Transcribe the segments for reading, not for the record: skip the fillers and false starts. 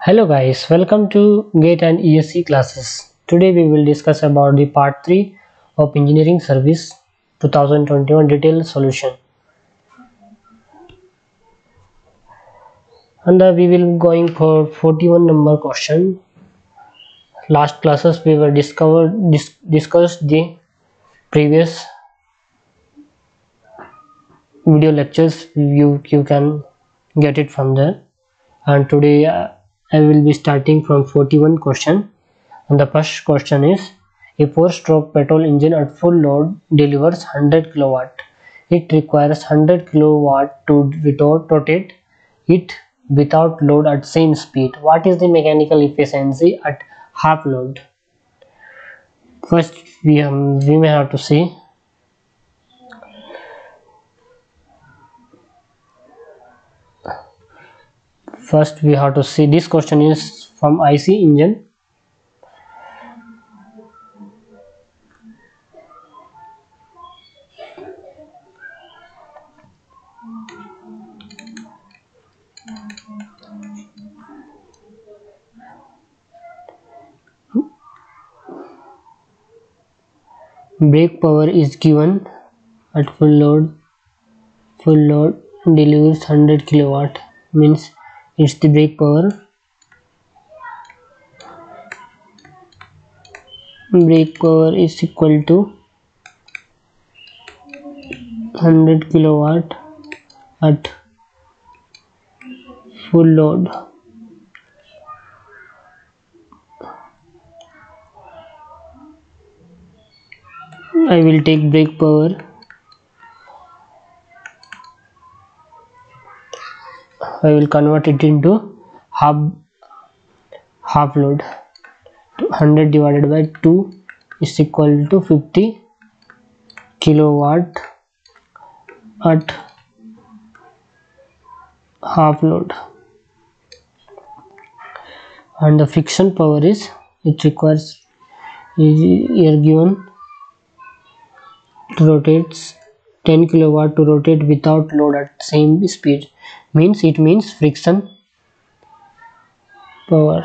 Hello guys, welcome to GATE and ESC classes. Today we will discuss about the part 3 of Engineering Service 2021 detailed solution. And we will going for 41 number question. Last classes we were discussed the previous video lectures. You can get it from there. And today I will be starting from 41 question. And the first question is, a 4-stroke petrol engine at full load delivers 100 kilowatt. It requires 100 kilowatt to rotate it without load at same speed. What is the mechanical efficiency at half load? First we may have to see. First we have to see this question is from IC engine. Brake power is given at full load delivers 100 kilowatt, means it's the brake power. Brake power is equal to 100 kilowatt at full load. I will take brake power. I will convert it into half load. 100 divided by 2 is equal to 50 kilowatt at half load. And the friction power is, it requires here given to rotates 10 kilowatt to rotate without load at same speed, means friction power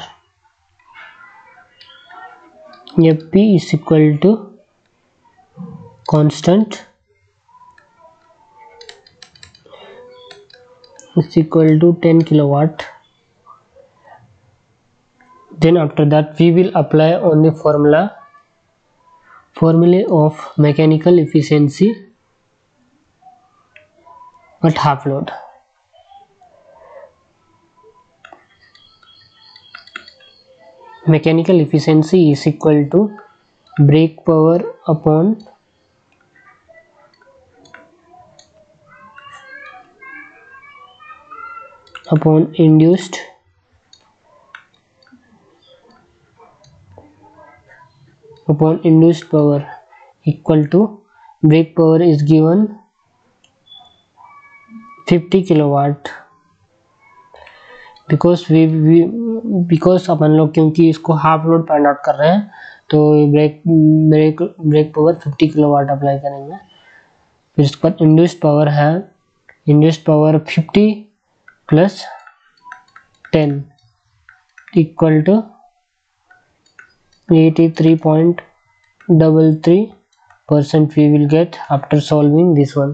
Fp is equal to constant is equal to 10 kilowatt. Then after that we will apply on the formula of mechanical efficiency at half load. Mechanical efficiency is equal to brake power upon induced power equal to brake power is given 50 kilowatt. Because अपन लोग क्योंकि इसको half load find out कर रहे हैं तो break power 50 kilowatt apply करेंगे. फिर इसके बाद इंड्यूस्ड पावर है, induced power 50 plus 10 equal to 83.33% we will get after solving this one,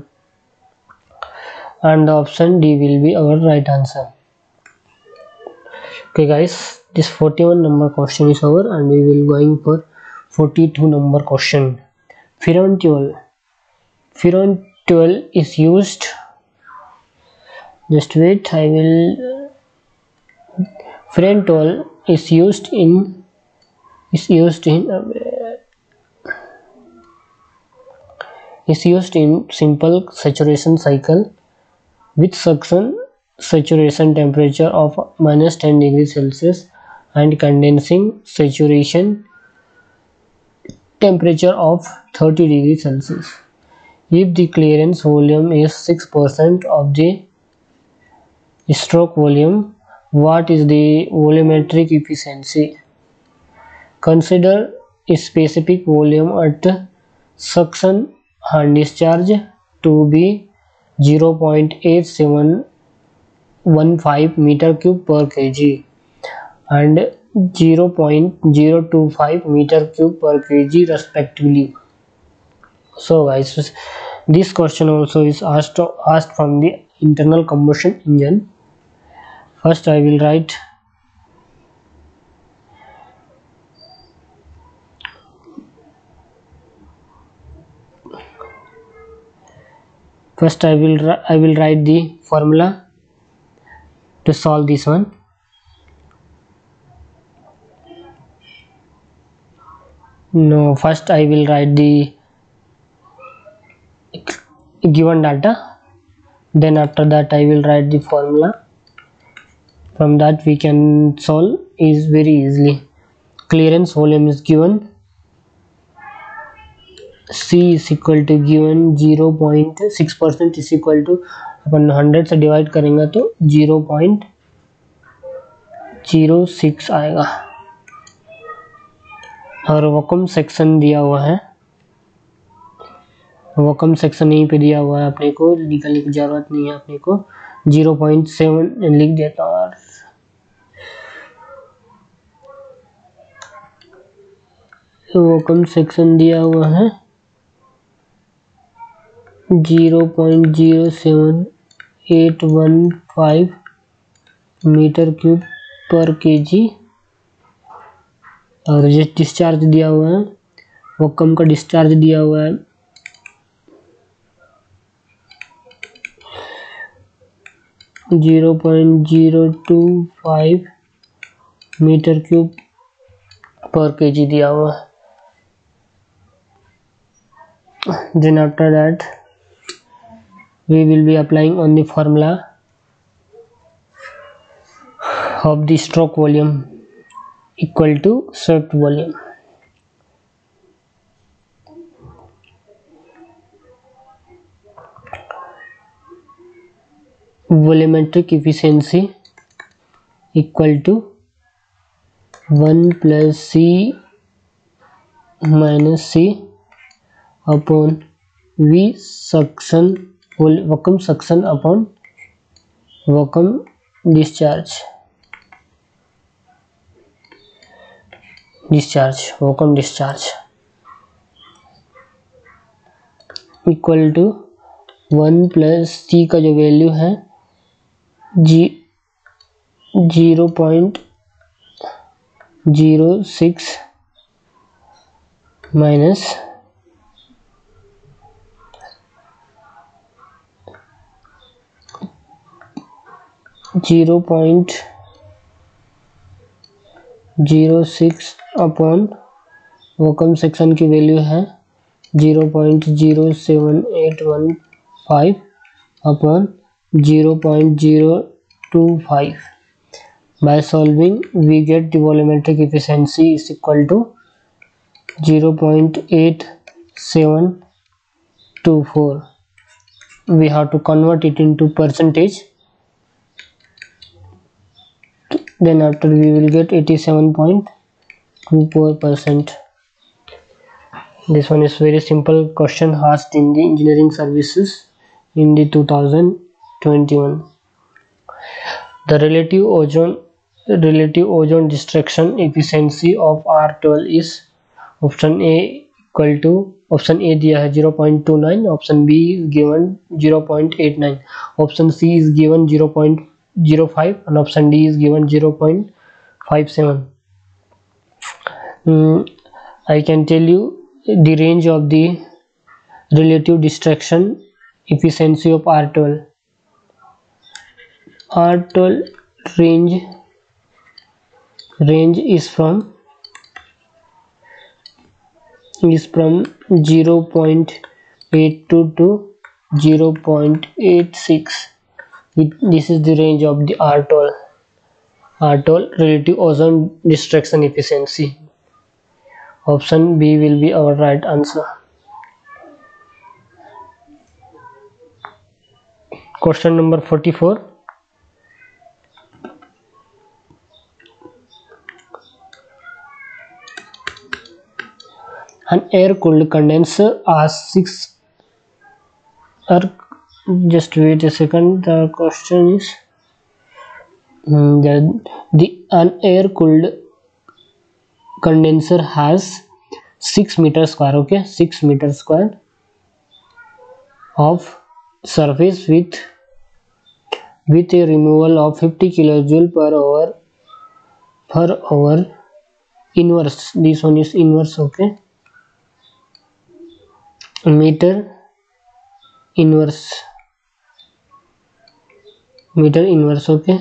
and the option D will be our right answer. Okay guys, this 41 number question is over and we will going for 42 number question. Freon fuel is used, just wait, freon fuel is used in simple saturation cycle with suction saturation temperature of -10 degrees Celsius and condensing saturation temperature of 30 degrees Celsius. If the clearance volume is 6% of the stroke volume, what is the volumetric efficiency? Consider a specific volume at suction and discharge to be 0.8715 meter cube per kg and 0.025 meter cube per kg respectively. So guys, this question also is asked from the internal combustion engine. First I will write write the formula to solve this one. No, first I will write the given data, then after that I will write the formula. From that we can solve is very easily. Clearance volume is given, C is equal to given 0.6% is equal to, अपन 100 से divide करेंगे तो 0.06 आएगा, और vacuum section दिया हुआ है, vacuum section यहीं पे दिया हुआ है, अपने को निकलने की जरूरत नहीं है, अपने को 0.7 लिख देता हूँ। और वैक्यूम सेक्शन दिया हुआ है 0.07815 मीटर क्यूब पर केजी, और जो डिस्चार्ज दिया हुआ है, वैक्यूम का डिस्चार्ज दिया हुआ है 0.025 मीटर क्यूब पर केजी दिया हुआ है। Then after that we will be applying on the formula of the stroke volume equal to swept volume. Volumetric efficiency equal to 1 plus C minus C upon V suction, vacuum suction upon vacuum discharge, vacuum discharge equal to 1 plus C का जो value है 0.06 minus 0.06 upon vacuum section की value है 0.07815 upon 0.025. By solving we get the volumetric efficiency is equal to 0.8724. We have to convert it into percentage, then after we will get 87.24%. This one is very simple question asked in the engineering services in the 2021. The relative ozone destruction efficiency of R12 is option A equal to, option A दिया है 0.29, option B is given 0.89, option C is given 0.05 and option D is given 0.57. I can tell you the range of the relative destruction efficiency of R12. R12 range is from 0.82 to 0.86. This is the range of the R12 relative ozone destruction efficiency. Option B will be our right answer. Question number 44. An air-cooled condenser R6 just wait a second, the question is an air cooled condenser has 6 meter square, okay, 6 meter square of surface with a removal of 50 kilojoule per hour inverse. This one is inverse, okay, meter inverse, okay.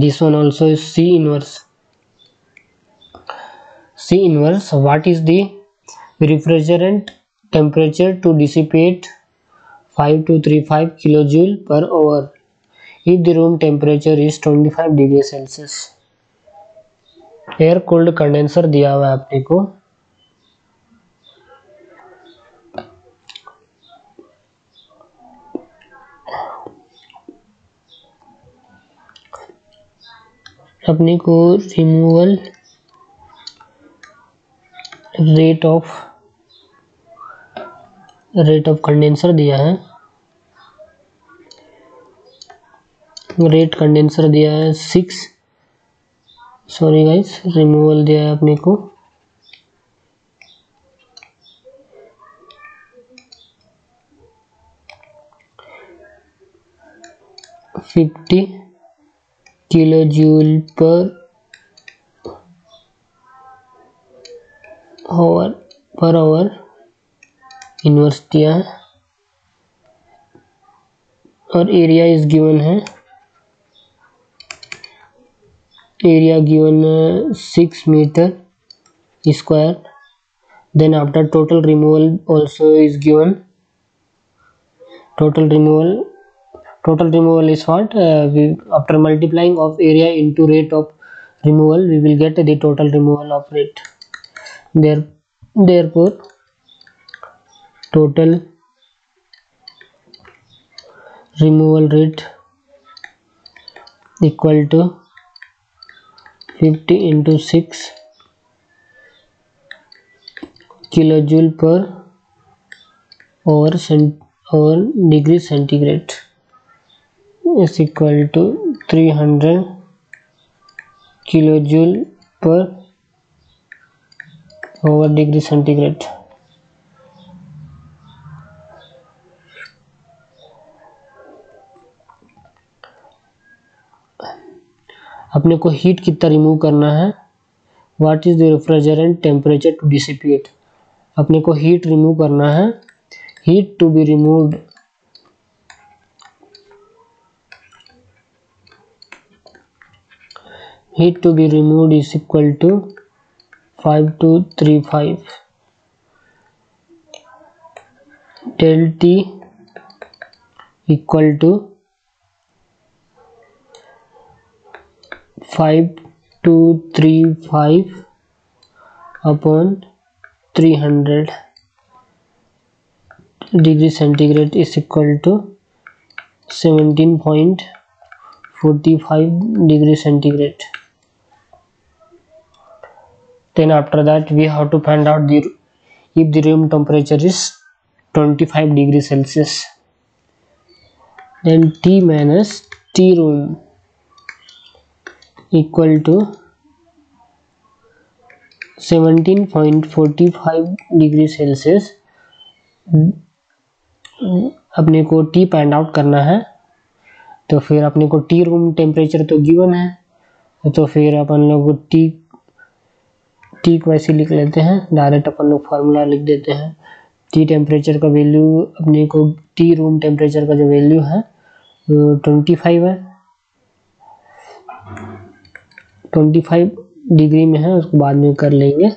This one also is C inverse. What is the refrigerant temperature to dissipate 5235 kilojoule per hour if the room temperature is 25 degree Celsius? Air cold condenser दिया हुआ है अपने को, removal rate of condenser दिया है, rate condenser दिया है 6, sorry guys, removal दिया है अपने को 50 किलोजूल पर आवर इनवर्स दिया है, और एरिया इज गिवन है, area given 6 metre square. Then after total removal also is given. Total removal is what? After multiplying of area into rate of removal, we will get the total removal of rate. Therefore, total removal rate equal to 50 into 6 kilojoule per hour degree centigrade is equal to 300 kilojoule per hour degree centigrade. अपने को heat कितना remove करना है, what is the refrigerant temperature to dissipate, अपने को heat remove करना है, heat to be removed is equal to 5235 del T equal to 5235 upon 300 degree centigrade is equal to 17.45 degree centigrade. Then after that we have to find out if the room temperature is 25 degree Celsius. Then T minus T room equal to 17.45 degree Celsius. अपने को T find out करना है, तो फिर अपने को T room temperature तो given है, तो फिर अपन लोग टी को ऐसे लिख लेते हैं, डायरेक्ट अपन लोग फार्मूला लिख देते हैं. टी टेम्परेचर का वैल्यू अपने को, टी रूम टेम्परेचर का जो वैल्यू है वो 25 है, 25 डिग्री में है, उसको बाद में कर लेंगे.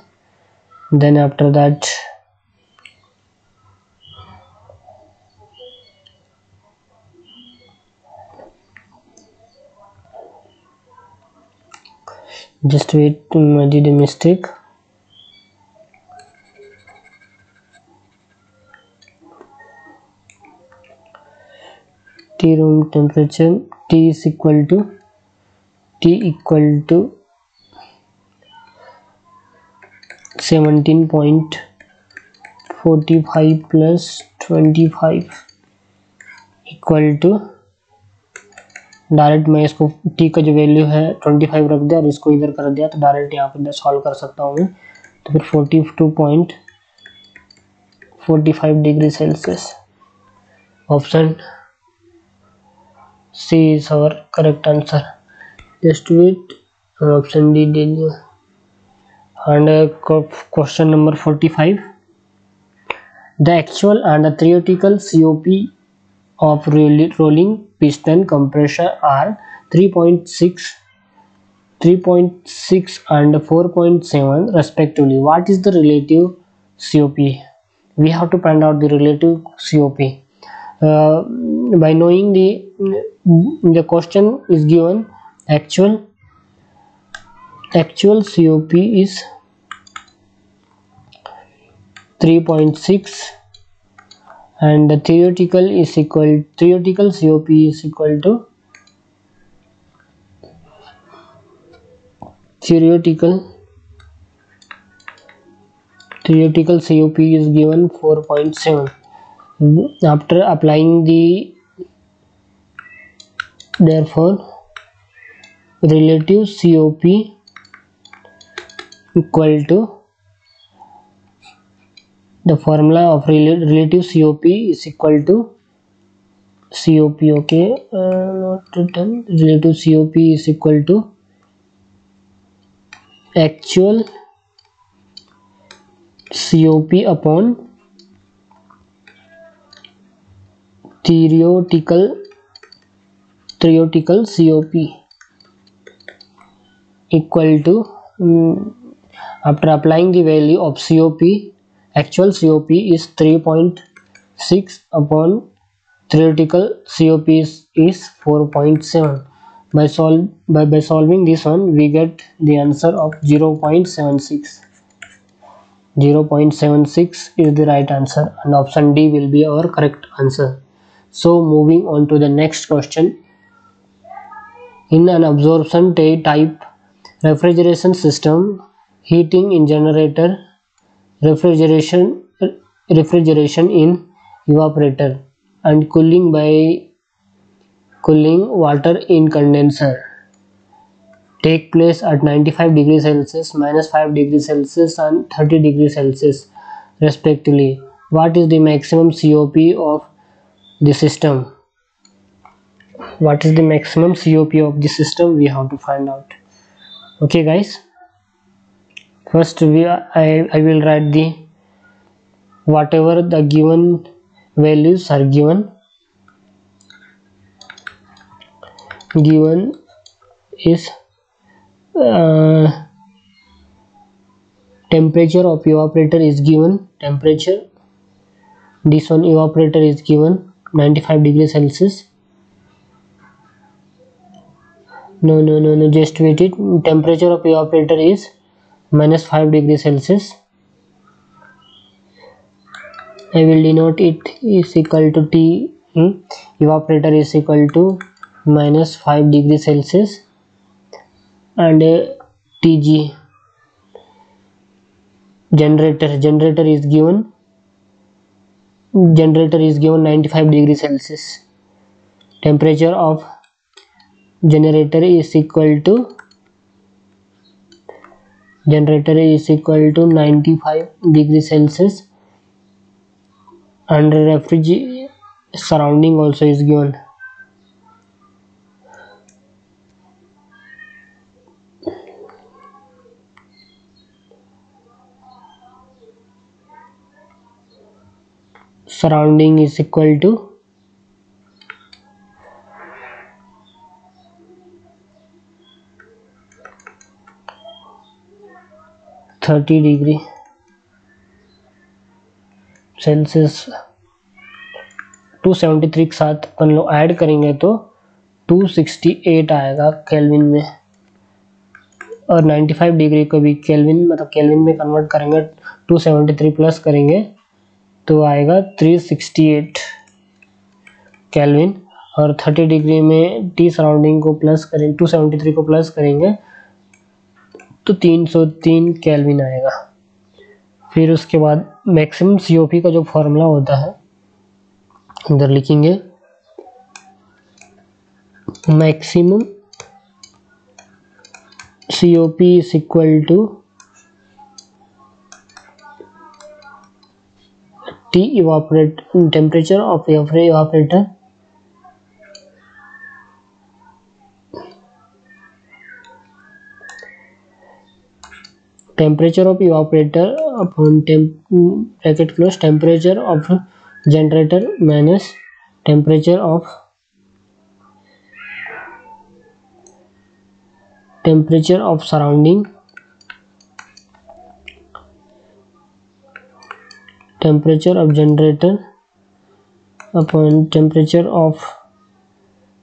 Then after that just wait, I did a mistake. T room temperature T is equal to 17.45 plus 25 equal to direct मैं इसको t का जो वैल्यू है 25 रख दिया और इसको इधर कर दिया, तो डायरेक्ट यहाँ पे सॉल्व कर सकता हूँ मैं। तो फिर 42.45 degree Celsius, option C is our correct answer. Just wait, option D ले लिया। And question number 45, the actual and the theoretical COP of rolling piston compressor are 3.6 and 4.7 respectively. What is the relative COP? We have to find out the relative COP. By knowing the question is given actual COP is 3.6 and the theoretical COP is equal to theoretical COP is given 4.7. After applying therefore relative COP equal to, the formula of relative COP is equal to COP, okay, not written. Relative COP is equal to actual COP upon theoretical COP equal to, after applying the value of COP, actual COP is 3.6 upon theoretical COP is 4.7. By solving this one, we get the answer of 0.76. 0.76 is the right answer, and option D will be our correct answer. So moving on to the next question. In an absorption type refrigeration system, heating in generator, refrigeration in evaporator, and cooling water in condenser take place at 95 degrees Celsius, -5 degrees Celsius and 30 degrees Celsius respectively. What is the maximum COP of the system? What is the maximum COP of the system? We have to find out. Okay guys, first I will write the whatever the given values are given is temperature of evaporator is given. Temperature, this one evaporator is given 95 degrees Celsius. No, just wait it. Temperature of evaporator is -5 degrees Celsius. I will denote it is equal to T. Evaporator is equal to -5 degrees Celsius and TG. Generator is given 95 degrees Celsius. Temperature of generator is equal to 95 degrees Celsius, and surrounding also is given. Surrounding is equal to 30 degree Celsius. 273 के साथ अपन लोग add करेंगे तो 268 आएगा kelvin में, और 95 degree को भी केल्विन मतलब केल्विन में कन्वर्ट करेंगे, 273 प्लस करेंगे तो आएगा 368 केल्विन, और 30 डिग्री में टी सराउंडिंग को प्लस करेंगे, 273 को प्लस करेंगे तो 303 केल्विन आएगा। फिर उसके बाद मैक्सिमम सीओपी का जो फॉर्मूला होता है इधर लिखेंगे, maximum COP is equal to T evaporate temperature of evaporator upon bracket close temperature of generator minus temperature of surrounding, temperature of generator upon temperature of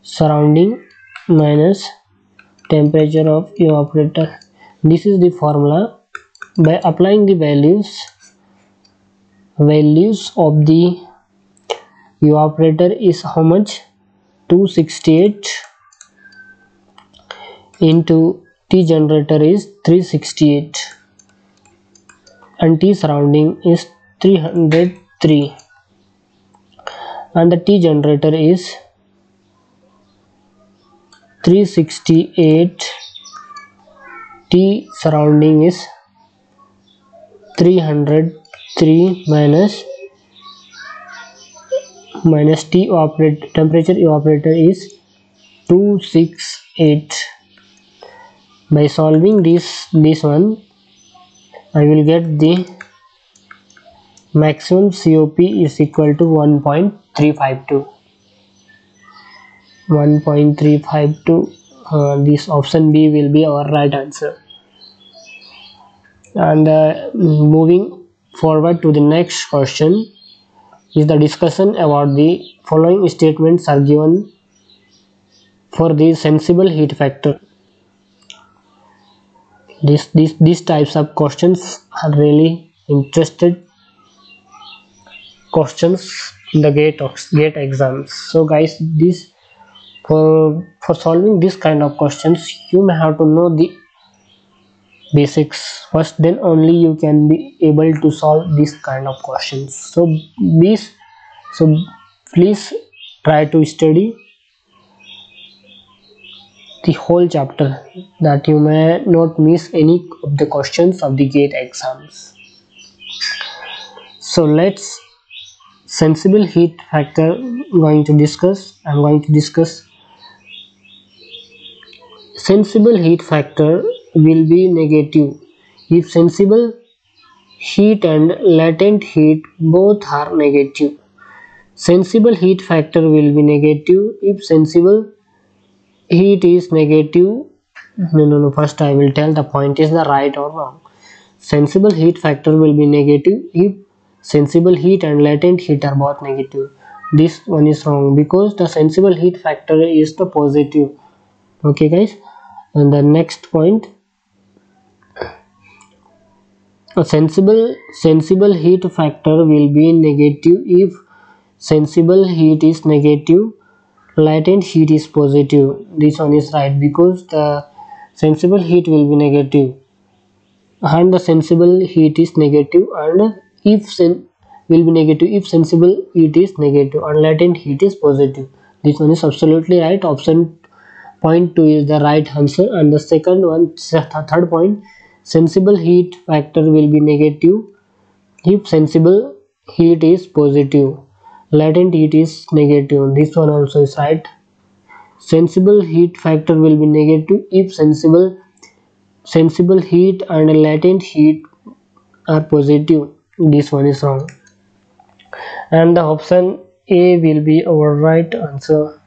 surrounding minus temperature of evaporator. This is the formula. By applying the values of the evaporator is how much? 268 into T generator is 368 and T surrounding is 303 and the T generator is 368, T surrounding is 303 minus T temperature evaporator is 268. By solving this one, I will get the maximum COP is equal to 1.352. This option B will be our right answer. And moving forward to the next question is the discussion about the following statements are given for the sensible heat factor. These types of questions are really interested questions in the GATE exams. So guys, this for solving this kind of questions, you may have to know the basics first, then only you can be able to solve this kind of questions. So please try to study the whole chapter, that you may not miss any of the questions of the GATE exams. So let's sensible heat factor I'm going to discuss. Sensible heat factor will be negative if sensible heat and latent heat both are negative. Sensible heat factor will be negative if sensible heat is negative. No, first I will tell the point is the right or wrong. Sensible heat factor will be negative if sensible heat and latent heat are both negative. This one is wrong because the sensible heat factor is the positive. Okay guys, and the next point, a sensible heat factor will be negative if sensible heat is negative, latent heat is positive. This one is right because the sensible heat will be negative and the sensible heat is negative, and will be negative if sensible heat is negative and latent heat is positive. This one is absolutely right. Option point 2 is the right answer. And the second one, third point, sensible heat factor will be negative if sensible heat is positive, latent heat is negative. This one also is right. Sensible heat factor will be negative if sensible heat and latent heat are positive. This one is wrong. And the option A will be our right answer.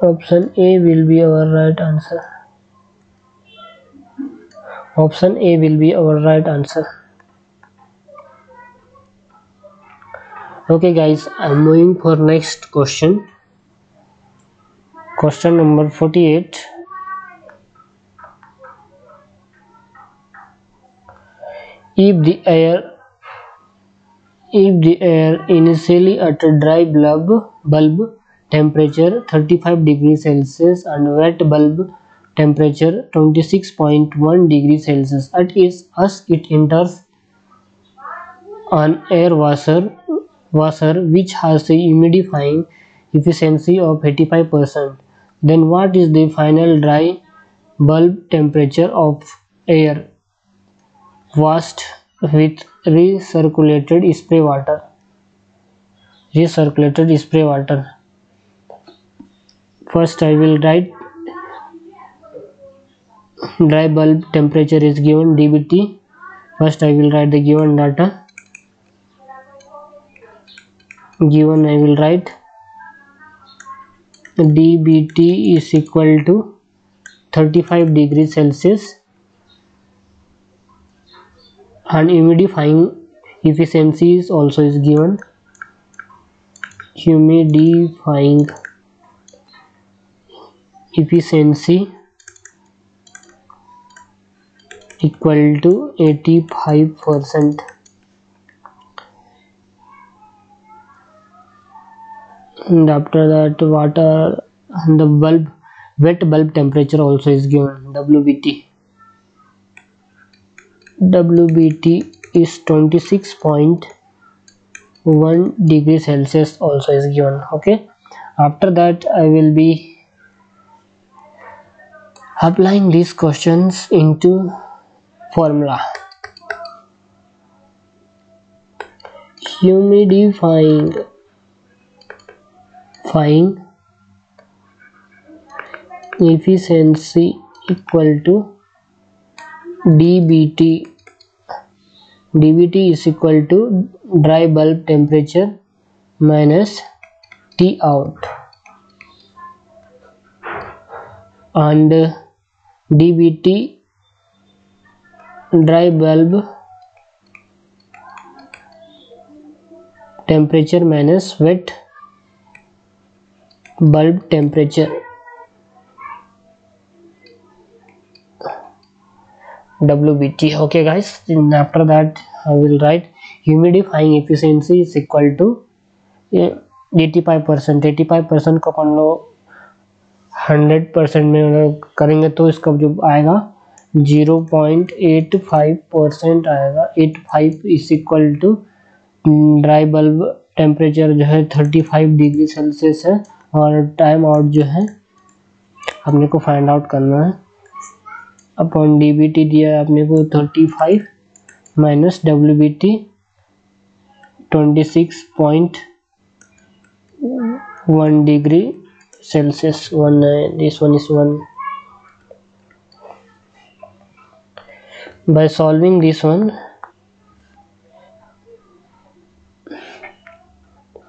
Option A will be our right answer. Option A will be our right answer. Okay guys, I'm moving for next question. Question number 48. If the air initially at a dry bulb temperature 35 degrees Celsius and wet bulb temperature 26.1 degrees Celsius, as it enters an air washer washer which has a humidifying efficiency of 85%, then what is the final dry bulb temperature of air washed with recirculated spray water? Recirculated spray water. First I will write dry bulb temperature is given dBT. First I will write the given data. Given I will write dBT is equal to 35 degrees Celsius and humidifying efficiency is also is given. Humidifying efficiency equal to 85%. And after that water and the bulb wet bulb temperature also is given, WBT. WBT is 26.1 degrees Celsius also is given. Okay, after that I will be applying these questions into formula. Humidifying efficiency equal to dBT. dBT is equal to dry bulb temperature minus T out, and dBT dry bulb temperature minus wet bulb temperature, WBT. Okay guys, and after that I will write humidifying efficiency is equal to 85%. 85% को अपन लोग 100% में करेंगे तो इसका जो आएगा 0.85% आएगा. 85 is equal to dry bulb temperature जो है 35 डिग्री सेल्सियस है, और टाइम आउट जो है अपने को फाइंड आउट करना है. अपॉन डीबीटी दिया है अपने को 35 minus WBT 26.1 degree Celsius. This one is 1. By solving this one,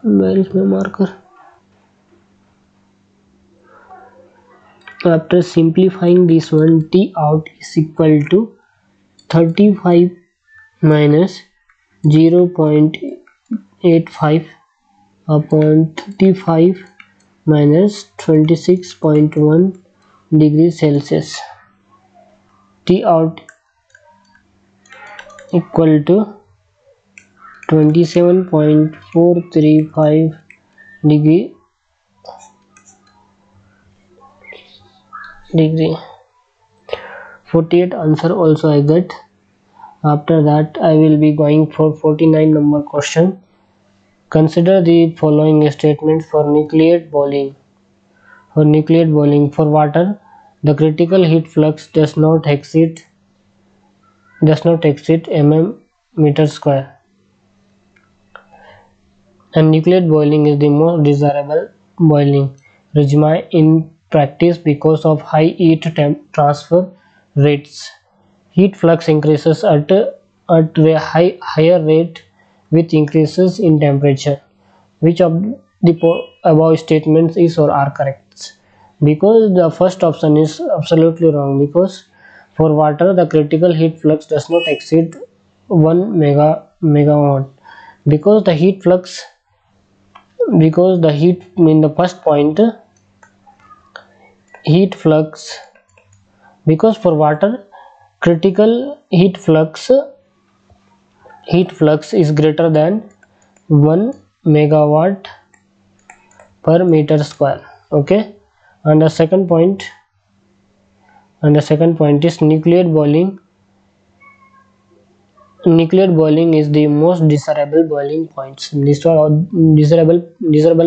where is my marker? After simplifying this one, T out is equal to 35 minus 0.85 upon 35 minus 26.1 degrees Celsius. T out equal to 27.435 degree. 48 answer also I get. After that I will be going for 49 number question. Consider the following statements for nucleate boiling. For nucleate boiling, for water, the critical heat flux does not exceed mm meter square, and nucleate boiling is the most desirable boiling regime in practice because of high heat transfer rates. Heat flux increases at a higher rate with increases in temperature. Which of the above statements is or are correct? Because the first option is absolutely wrong, because for water the critical heat flux does not exceed 1 megawatt, because the heat in the first point heat flux, because for water critical heat flux is greater than 1 megawatt per meter square. Okay, and the second point is nucleate boiling nuclear boiling is the most desirable boiling points. Desirable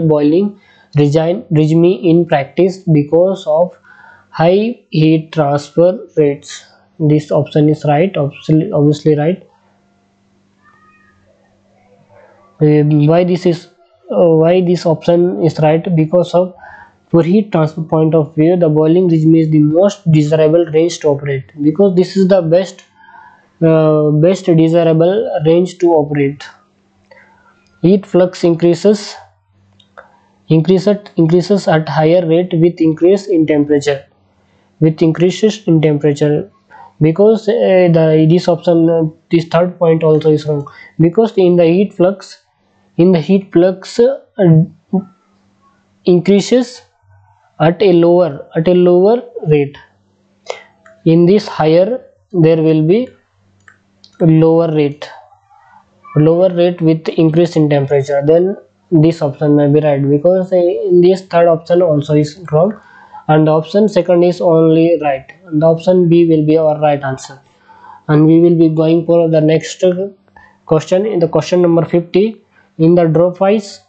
boiling regime in practice because of high heat transfer rates. This option is right, obviously right. Why this option is right? Because of for heat transfer point of view, the boiling regime is the most desirable range to operate, because this is the best desirable range to operate. Heat flux increases at higher rate with increase in temperature. With increases in temperature, because this option, this third point also is wrong, because in the heat flux increases at a lower rate. In this higher, there will be lower rate with increase in temperature. Then this option may be right, because in this third option also is wrong, and the option second is only right, and the option B will be our right answer. And we will be going for the next question. In the question number 50, in the drop ice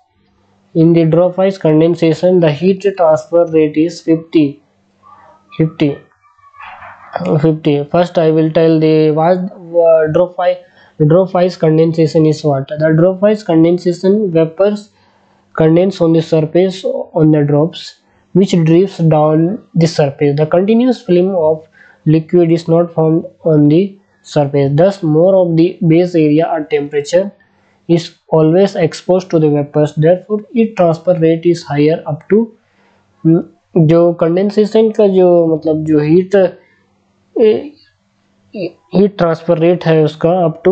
condensation, the heat transfer rate is 50. First I will tell the what drop ice condensation is. What the drop ice condensation? Vapors condense on the surface on the drops, which drifts down the surface. The continuous film of liquid is not formed on the surface, thus more of the base area or temperature is always exposed to the vapors. Therefore heat transfer rate is higher up to जो condensation का जो मतलब जो heat transfer rate है उसका up to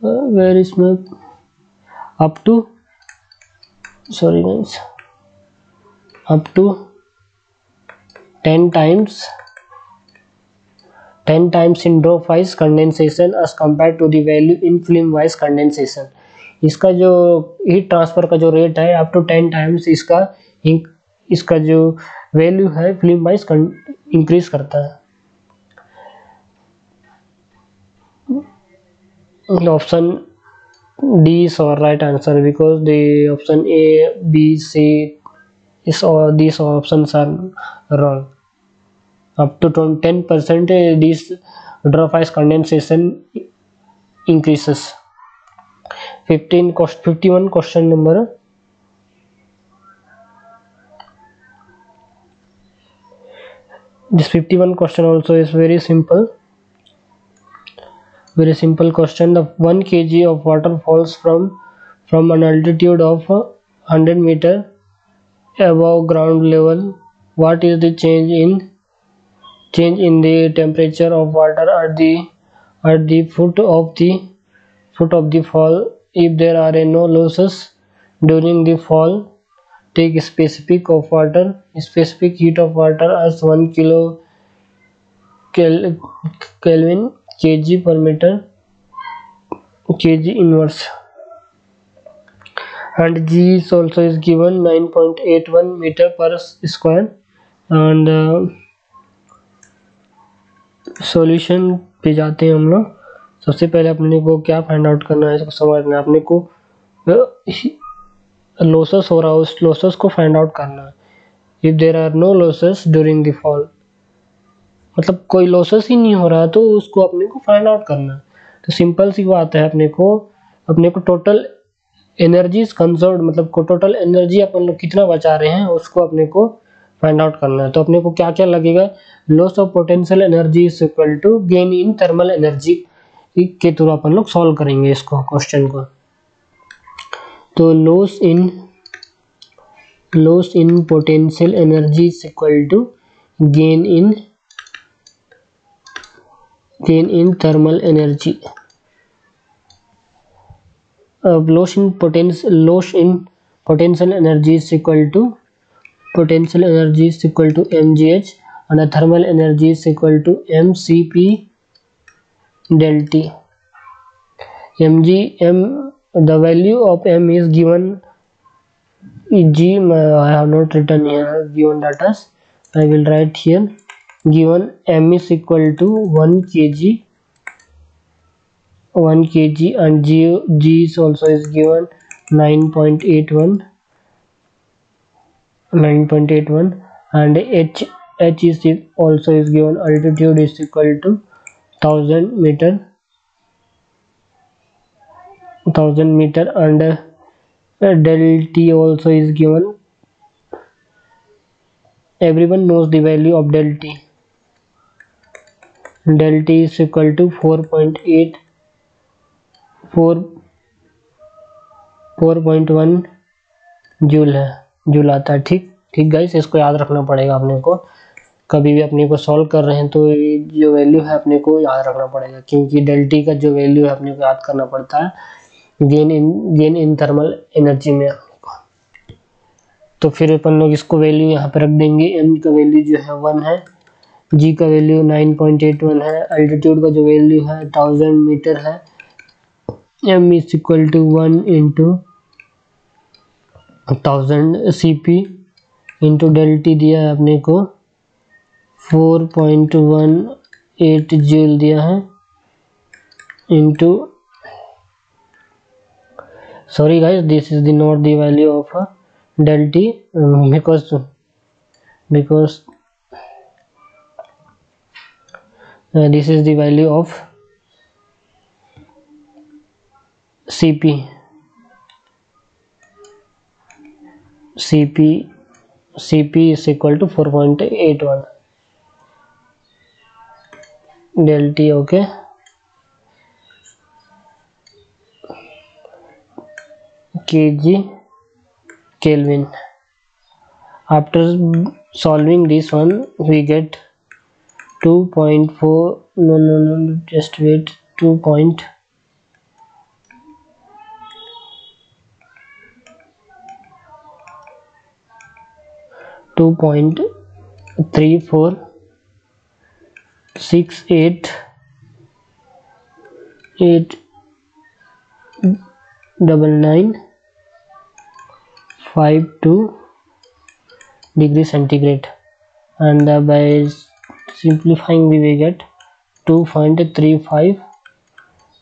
where इसमें up to up to 10 times in drop ice condensation as compared to the value in film wise condensation. इसका जो हीट ट्रांसफर का जो रेट है अप टू 10 टाइम्स इसका जो वैल्यू है फिल्म वाइज इंक्रीज करता है. Option D is our right answer, because the option A, B, C is all these options are wrong. Up to 10% this drop ice condensation increases. 51 question number. This 51 question also is very simple question. The 1 kg of water falls from an altitude of 100 meter above ground level. What is the change in the temperature of water at the foot of the fall? If there are no losses during the fall, take specific heat of water as 1 Kelvin kg per meter kg inverse, and G is also is given 9.81 meter per square. and solution पे जाते हैं हम लोग. सबसे पहले अपने को क्या फाइंड आउट करना है, इसको समझना है. अपने को लॉसेस हो रहा है, उस लॉसेस को फाइंड आउट करना है. If there are no losses during the fall, मतलब कोई लॉसेस ही नहीं हो रहा तो उसको अपने को फाइंड आउट करना है. तो सिंपल सी बात है, अपने को टोटल एनर्जी कंजर्व, मतलब को टोटल एनर्जी अपन लोग कितना बचा रहे हैं उसको अपने को फाइंड आउट करना है. तो अपने को क्या क्या लगेगा, loss of potential energy is equal to gain in thermal energy के थ्रू अपन लोग सॉल्व करेंगे इसको क्वेश्चन को. तो loss in potential energy is equal to gain in thermal energy. Loss in potential energy is equal to mgh, and the thermal energy is equal to mcp del T. The value of m is given G. I have not written here given data. I will write here. Given m is equal to 1 kg 1 kg, and G is also is given 9.81, and H is also is given altitude is equal to 1000 meter, and del T also is given. Everyone knows the value of del T. Del T is equal to 4.1 joule आता है। ठीक guys, इसको याद रखना पड़ेगा अपने को। कभी भी अपने को सॉल्व कर रहे हैं तो जो वैल्यू है अपने को याद रखना पड़ेगा, क्योंकि डेल टी का जो वैल्यू है अपने को याद करना पड़ता है गेन इन थर्मल एनर्जी में। तो फिर अपन लोग इसको वैल्यू यहाँ पे रख देंगे। एम का वैल्यू जो है 1 है, जी का वैल्यू 9.81 है, अल्टीट्यूड का जो वैल्यू है 1000 मीटर है, m is equal to 1 into 1000 CP into del T दिया है अपने को 4.18 जूल दिया है, into sorry guys, this is not the value of del T, because this is the value of CP is equal to 4.81 del T. okay, kg Kelvin. After solving this one we get 2.4 no just wait 2.34689952 degree centigrade, and by simplifying we will get 2.35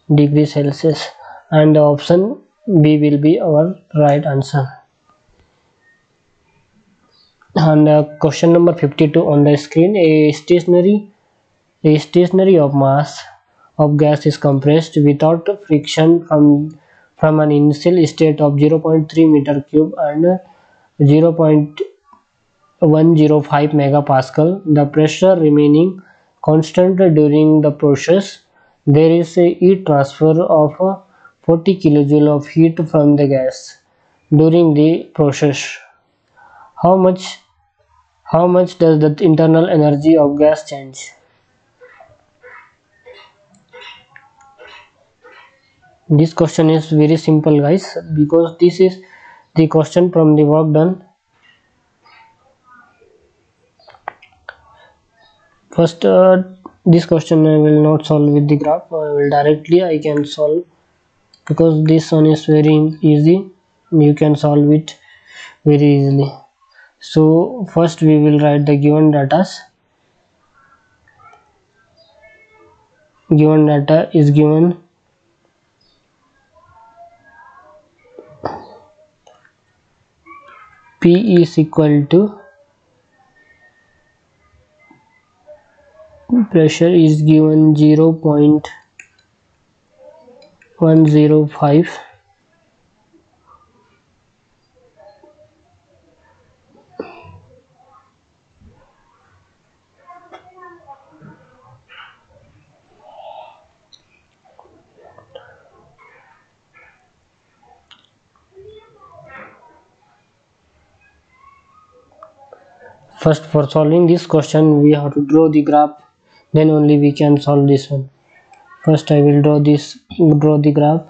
degree Celsius, and the option B will be our right answer. And question number 52 on the screen: a stationary of mass of gas is compressed without friction from an initial state of 0.3 meter cube and 0.105 megapascal. The pressure remaining constant during the process. There is a heat transfer of 40 kilojoule of heat from the gas during the process. How much does the internal energy of gas change? This question is very simple guys, because this is the question from the work done. First this question I will not solve with the graph, I can solve, because this one is very easy, you can solve it very easily. So first we will write the given data. Given data is given P is equal to pressure is given 0.105, first for solving this question we have to draw the graph, then only we can solve this one. First I will draw the graph.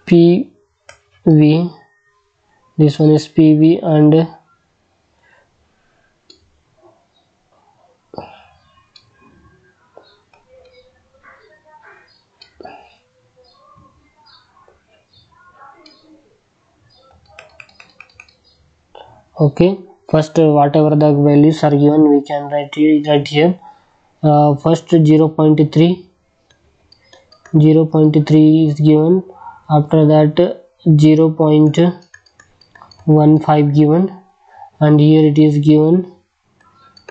PV, this one is PV, and okay, first whatever the values are given we can write here. First 0.3 is given, after that 0.15 given, and here it is given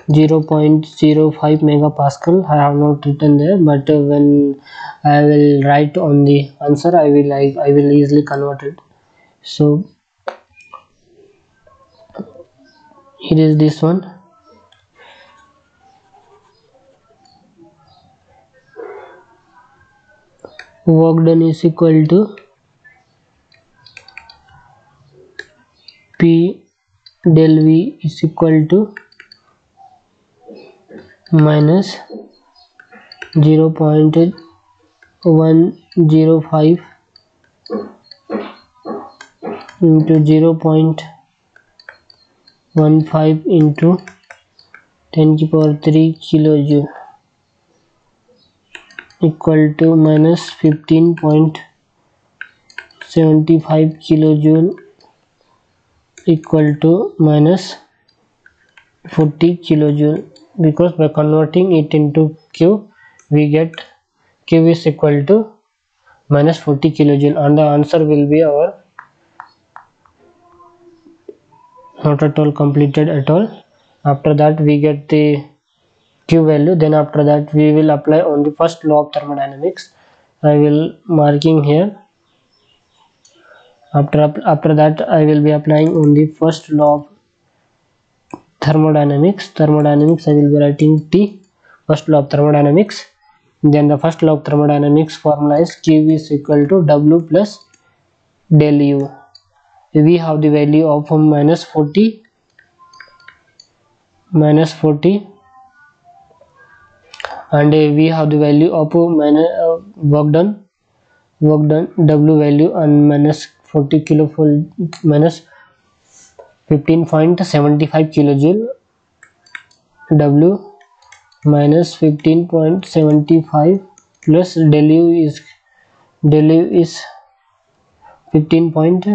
0.05 megapascal. I have not written there, but when I will write on the answer, I will easily convert it. So it is this one. Work done is equal to P del V is equal to minus 0.105 into 0.15 into 10 to the power 3 kilojoule equal to minus 15.75 kilojoule equal to minus 40 kilojoule, because by converting it into Q we get Q is equal to minus 40 kilojoule, and the answer will be our not at all completed at all. After that we get the Q value, then after that we will apply on the first law of thermodynamics. I will marking here. After that I will be applying on the first law of thermodynamics. I will be writing T, first law of thermodynamics. Then the first law of thermodynamics formula is Q is equal to W plus del U. We have the value of minus 40, and we have the value of work done W value, and minus 40 kilojoule, minus 15.75 kilojoule W minus 15.75 plus del U is 15 point,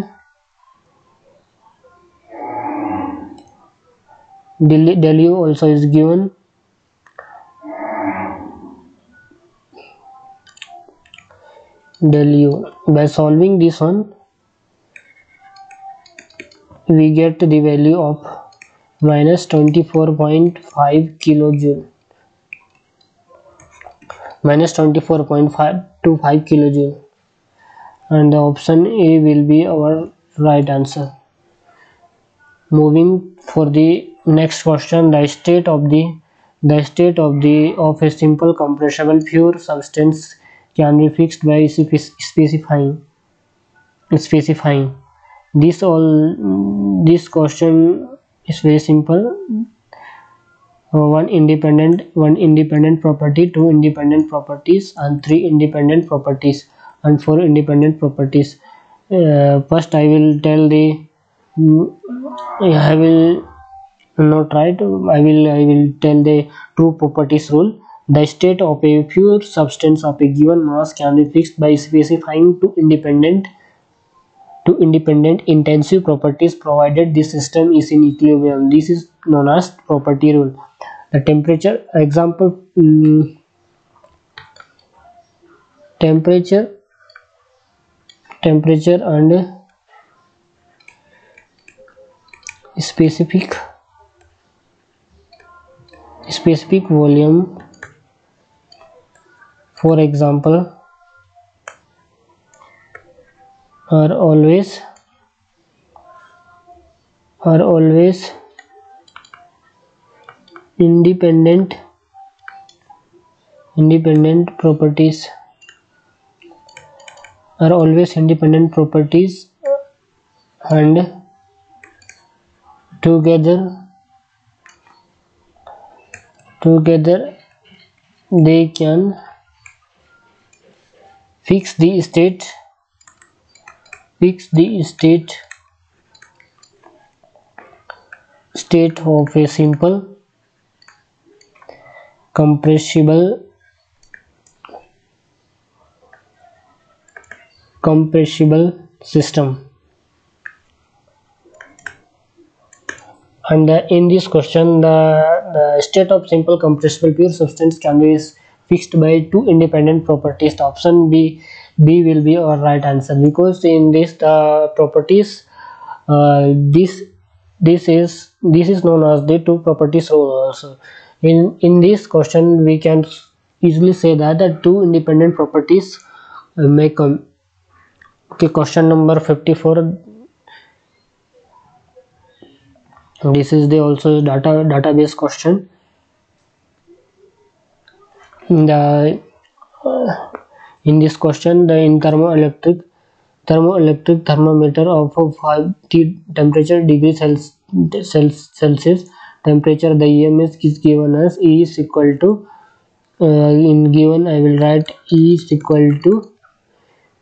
del U also is given del U. By solving this one we get the value of minus 24.5 kilojoule, minus 24.525 kilojoule, and the option A will be our right answer. Moving for the next question, the state of a simple compressible pure substance can be fixed by specifying this. This question is very simple. One independent property, two independent properties, and three independent properties, and four independent properties. First I will tell the I will not write. I will tell the true properties rule. The state of a pure substance of a given mass can be fixed by specifying two independent intensive properties, provided the system is in equilibrium. This is known as property rule. The temperature example, temperature and specific volume, for example, are always independent properties, and together they can fix the state of a simple compressible system. And in this question, the state of simple compressible pure substance can be fixed by two independent properties. The option B will be our right answer, because in this the properties, this is known as the two properties rule also. In this question we can easily say that the two independent properties may come. Okay, question number 54. This is the also database question. The in this question, the in thermoelectric thermometer of 5 temperature degrees Celsius temperature, the EMS is given as E is equal to, in given I will write E is equal to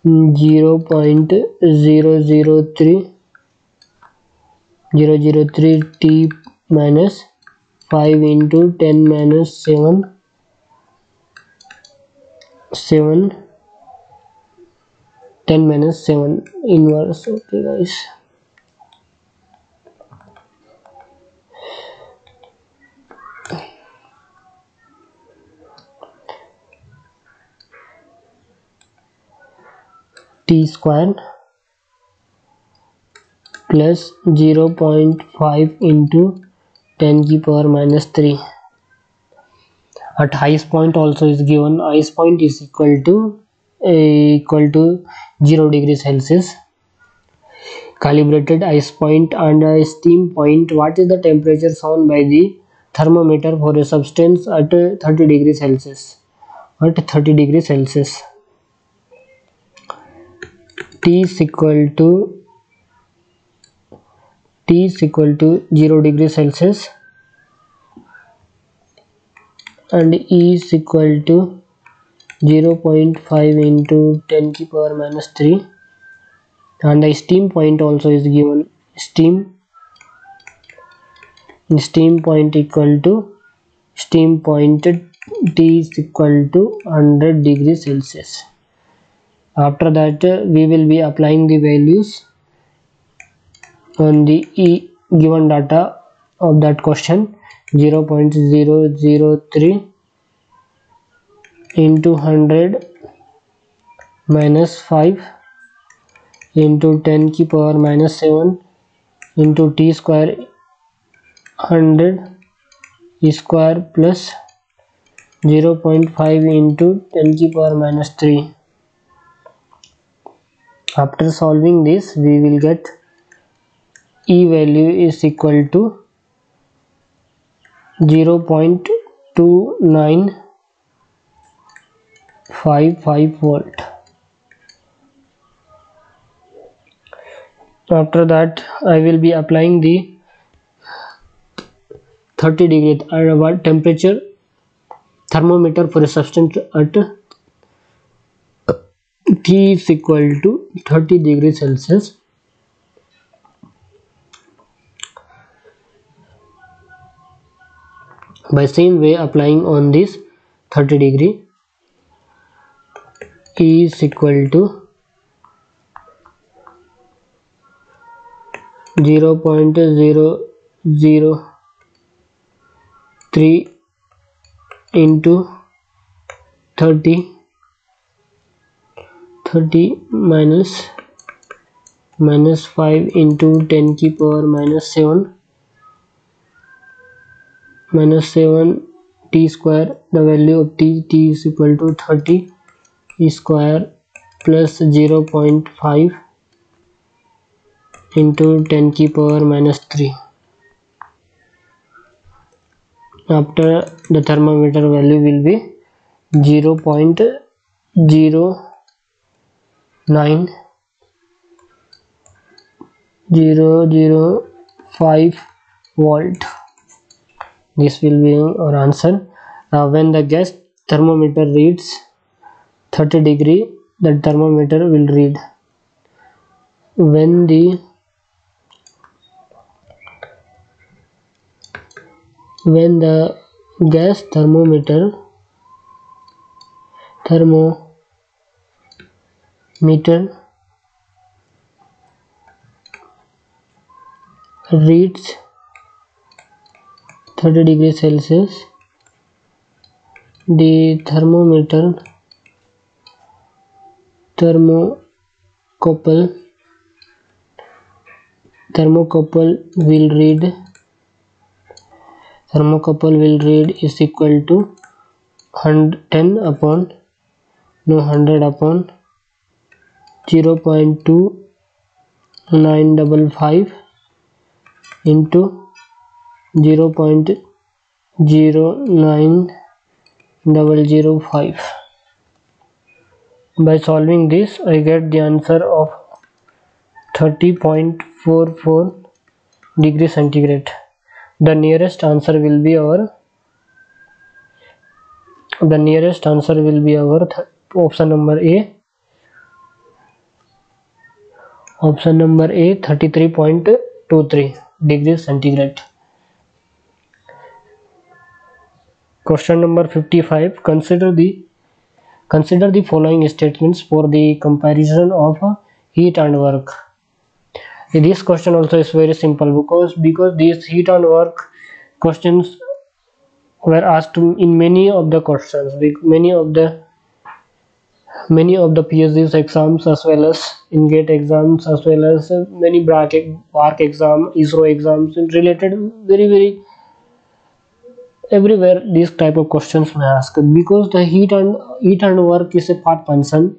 0.003 T minus 5 into 10 minus 7 10 minus 7 inverse. Okay guys, T square plus 0.5 into 10 की power minus 3. At highest point also is given, highest point is equal to 0 degrees Celsius. Calibrated ice point and a steam point. What is the temperature shown by the thermometer for a substance at 30 degrees Celsius? At 30 degrees Celsius, T is equal to 0 degrees Celsius and E is equal to 0.5 into 10 की power minus 3, and the steam point also is given. Steam point equal to steam point T is equal to 100 degrees Celsius. After that we will be applying the values on the given data of that question. 0.003 into 100 minus 5 into 10 की power minus 7 into T square 100 square plus 0.5 into 10 की power minus 3. After solving this we will get E value is equal to 0.2955 volt. After that I will be applying the 30 degree temperature thermometer for a substance at T is equal to 30 degrees Celsius. By same way applying on this 30 degree, E is equal to 0.003 into 30 minus 5 into 10 की power minus 7 T square. The value of T is equal to 30 square plus 0.5 into 10 की power minus 3. After the thermometer value will be 0.09005 volt. This will be our answer. When the gas thermometer reads 30 degree, the thermometer will read. When the gas thermometer reads 30 degrees Celsius, the thermocouple will read is equal to 100 upon 0.2955 into 0.09005. By solving this, I get the answer of 30.44 degrees centigrade. The nearest answer will be our option number A. Option number A, 33.23 degrees centigrade. Question number 55. Consider the following statements for the comparison of heat and work. This question also is very simple because these heat and work questions were asked in many of the questions, many of the PhD's exams, as well as in GATE exams, as well as many BARC exam, ISRO exams, and related very everywhere these type of questions may ask, because the heat and work is a path function.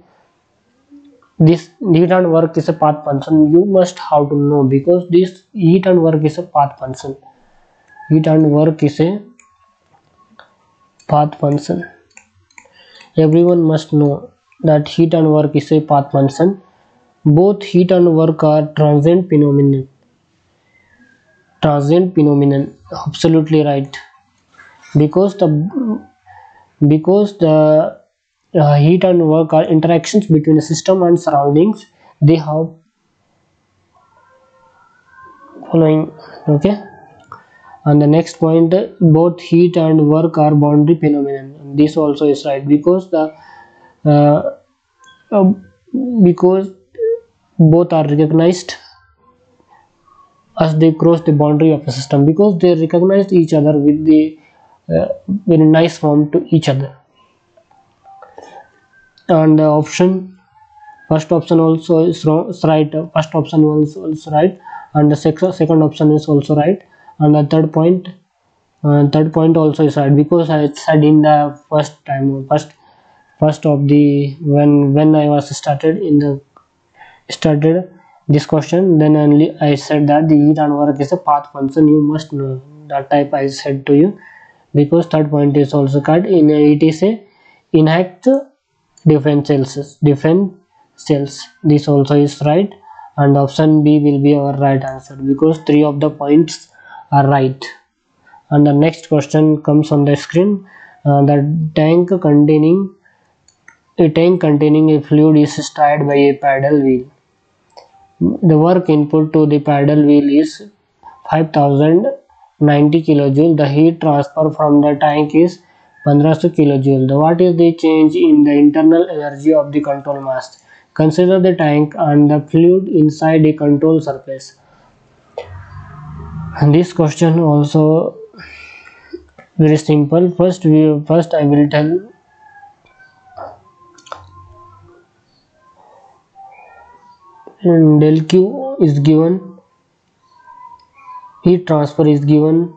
This heat and work is a path function, you must have to know, because this heat and work is a path function. Everyone must know that heat and work is a path function. Both heat and work are transient phenomenon. Absolutely right. Because the heat and work are interactions between a system and surroundings. They have following. Okay. And the next point, both heat and work are boundary phenomenon. This also is right, because because both are recognized as they cross the boundary of the system, because they recognize each other with the very nice form to each other. And the first option also is right. First option was also right, and the second option is also right, and the third point also is right, because I said in the first of the when I was started this question, then only I said that the heat and work is a path function. You must know that type I said to you, because third point is also correct. It is a intact differentials. This also is right, and option B will be our right answer, because three of the points are right. And the next question comes on the screen. The tank containing a fluid is stirred by a paddle wheel. The work input to the paddle wheel is 5090 kJ. The heat transfer from the tank is 1500 kJ. What is the change in the internal energy of the control mass? Consider the tank and the fluid inside a control surface. And this question also very simple. First I will tell del Q is given, heat transfer is given,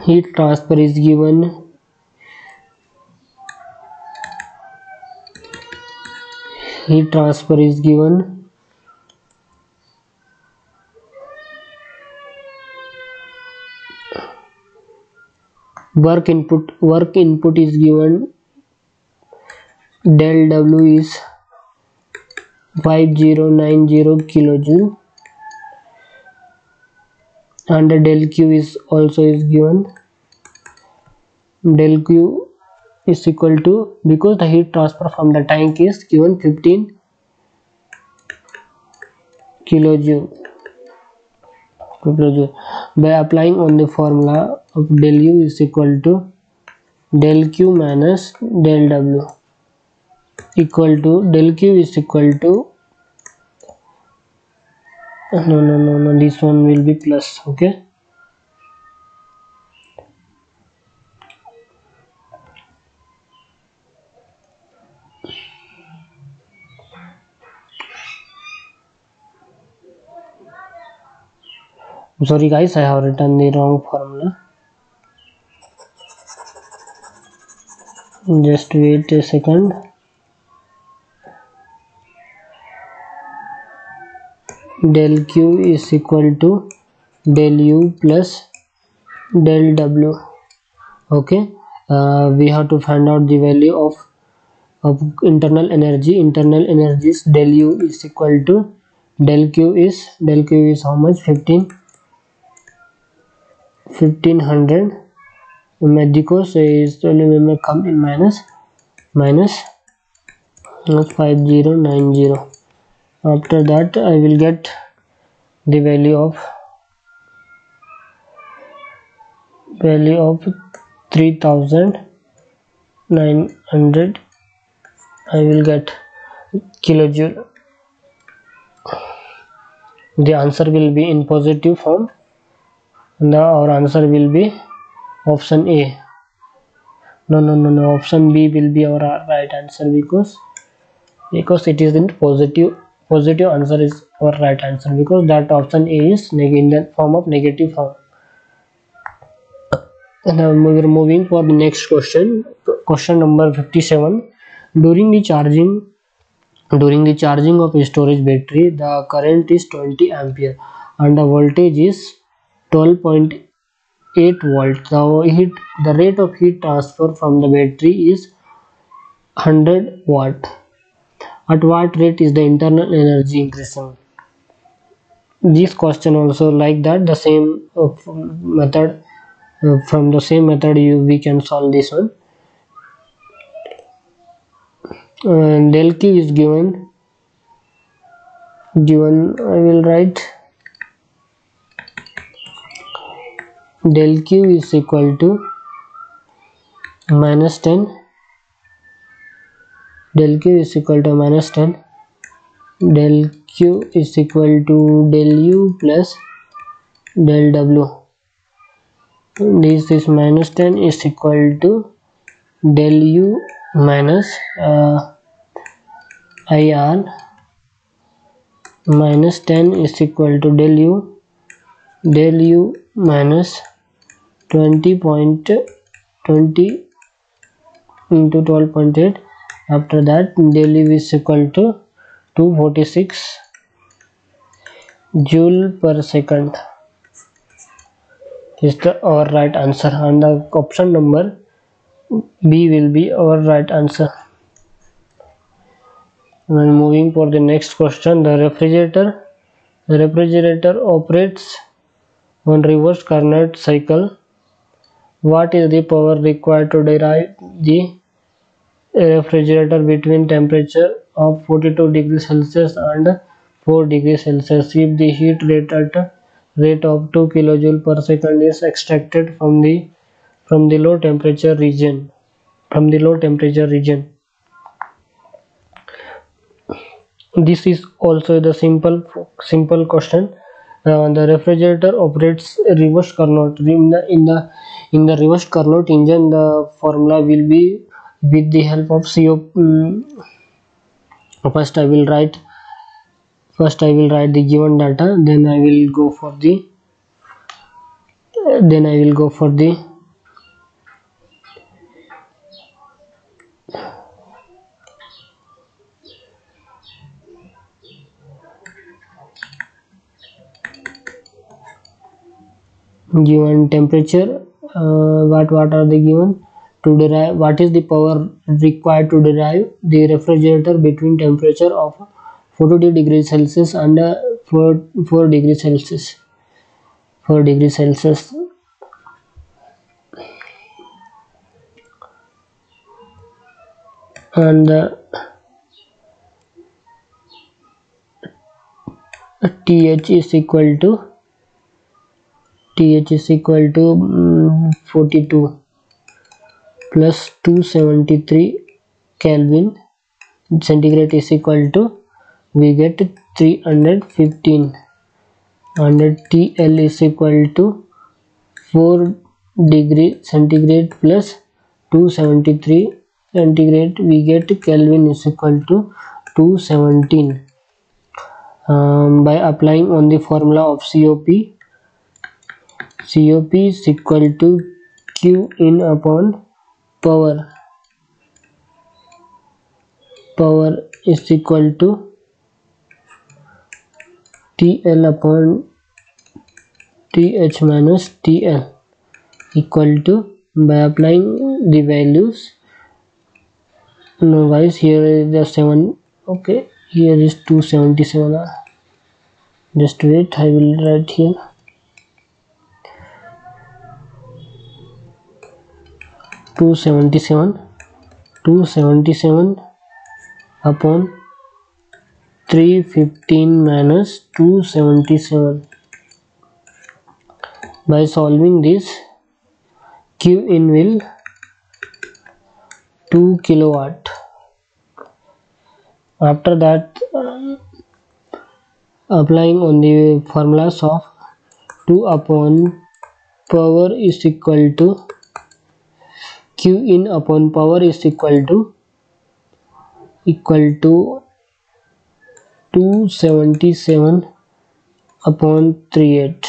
heat transfer is given, work input is given, del W is 5090 kilojoule, and the del Q is also is given. Del Q is equal to, because the heat transfer from the tank is given 15 kilojoule. By applying on the formula of del U is equal to del Q minus del W. equal to del q is equal to no, this one will be plus. Okay, sorry guys, I have written the wrong formula. Just wait a second. Del q is equal to del u plus del w. Okay, we have to find out the value of internal energy. Internal energy is del u is equal to del q is how much? 1500. Because is only come in minus 5090. After that I will get the value of 3900. I will get kilojoule. The answer will be in positive form, and our answer will be option A. No, option B will be our right answer, because it is in positive answer is our right answer, because that option A is in the form of negative form. And now we are moving for the next question number 57. During the charging of a storage battery, the current is 20 ampere and the voltage is 12.8 volt. The rate of heat transfer from the battery is 100 watt. At what rate is the internal energy increasing? This question also like that, the same method. From the same method we can solve this one. Del q is given. I will write del q is equal to minus 10. Del q is equal to minus 10. Del q is equal to del u plus del w. This is minus 10 is equal to del u minus IR minus 10 is equal to del u minus 20.20 into 12.8. After that del u is equal to 246 joule per second is our right answer, and the option number B will be our right answer. And moving for the next question, the refrigerator operates on reverse Carnot cycle. What is the power required to drive the refrigerator between temperature of 42 degrees Celsius and 4 degrees Celsius if the heat rate at a rate of 2 kilojoule per second is extracted from the low temperature region? This is also the simple question. The refrigerator operates reverse Carnot. In the reverse Carnot engine, the formula will be with the help of CO. First I will write the given data, then I will go for the given temperature. What are the given to derive? What is the power required to derive the refrigerator between temperature of 42 degrees Celsius and 4 degrees Celsius? And TH is equal to 42 plus 273 Kelvin centigrade is equal to, we get 315, and TL is equal to 4 degree centigrade plus 273 centigrade, we get Kelvin is equal to 217. By applying on the formula of COP is equal to Q in upon power is equal to TL upon TH minus TL, equal to, by applying the values, no guys, here is the 7, okay, here is 277, just wait, I will write here 277 upon 315 minus 277. By solving this, Q in will 2 kilowatt. After that, applying on the formulas of 2 upon power is equal to Q in upon power is equal to 277 upon 38.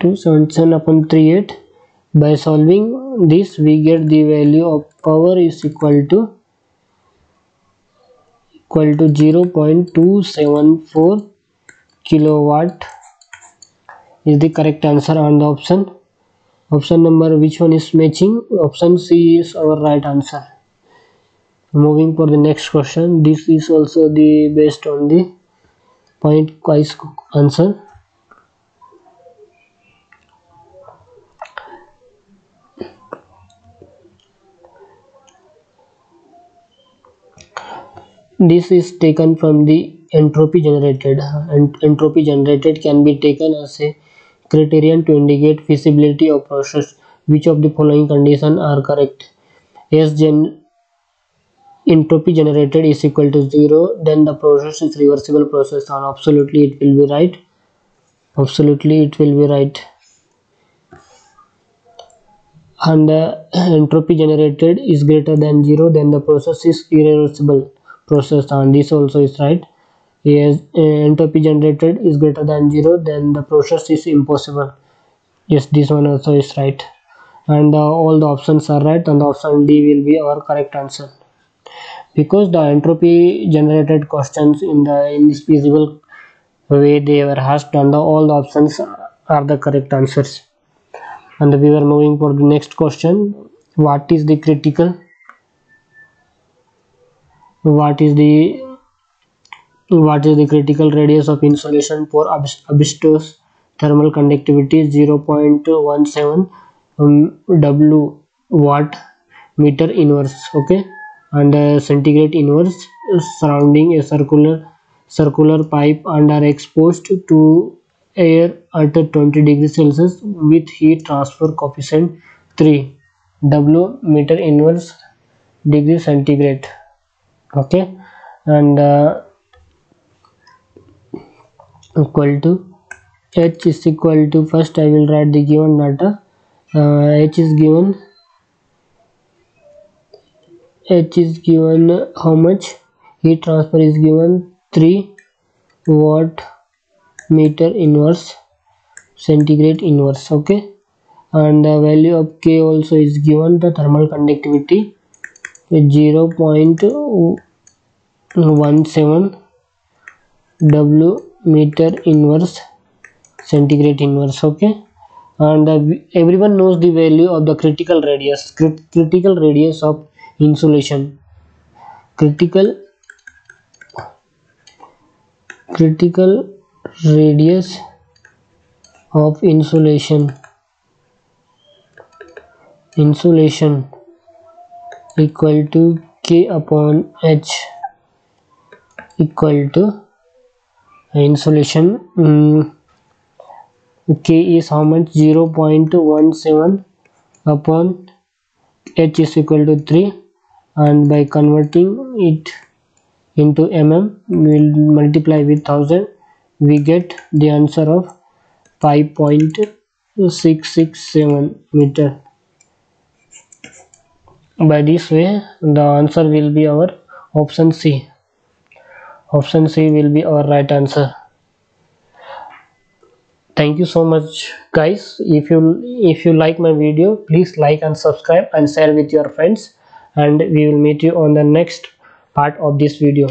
277 upon 38. By solving this, we get the value of power is equal to 0.274 kilowatt is the correct answer on the option number. Which one is matching? Option C is our right answer. Moving for the next question. This is also the based on the point wise answer. This is taken from the entropy generated, and entropy generated can be taken as a criterion to indicate feasibility of process. Which of the following conditions are correct? As entropy generated is equal to 0, then the process is reversible process, and absolutely it will be right. Absolutely it will be right. And entropy generated is greater than 0, then the process is irreversible process, and this also is right. Yes, entropy generated is greater than 0, then the process is impossible. Yes, this one also is right, and all the options are right, and the option D will be our correct answer, because the entropy generated questions in this feasible way they were asked, and all the options are the correct answers. And we were moving for the next question. What is the critical critical radius of insulation for asbestos? Thermal conductivity 0.17 W watt meter inverse, okay, and centigrade inverse surrounding a circular pipe and are exposed to air at 20 degrees Celsius with heat transfer coefficient 3 W meter inverse degree centigrade, okay, and equal to H is equal to, first I will write the given data. H is given how much? Heat transfer is given 3 watt meter inverse centigrade inverse, okay, and the value of K also is given. The thermal conductivity is 0.17 W meter inverse centigrade inverse, okay, and everyone knows the value of the critical radius. Critical radius of insulation, critical radius of insulation equal to K upon H, equal to insulation K is how much? 0.17 upon h is equal to 3, and by converting it into mm, we'll multiply with 1000, we get the answer of 5.667 meter. By this way the answer will be our option C. Option C will be our right answer. Thank you so much guys. If you like my video, please like and subscribe and share with your friends, and we will meet you on the next part of this video.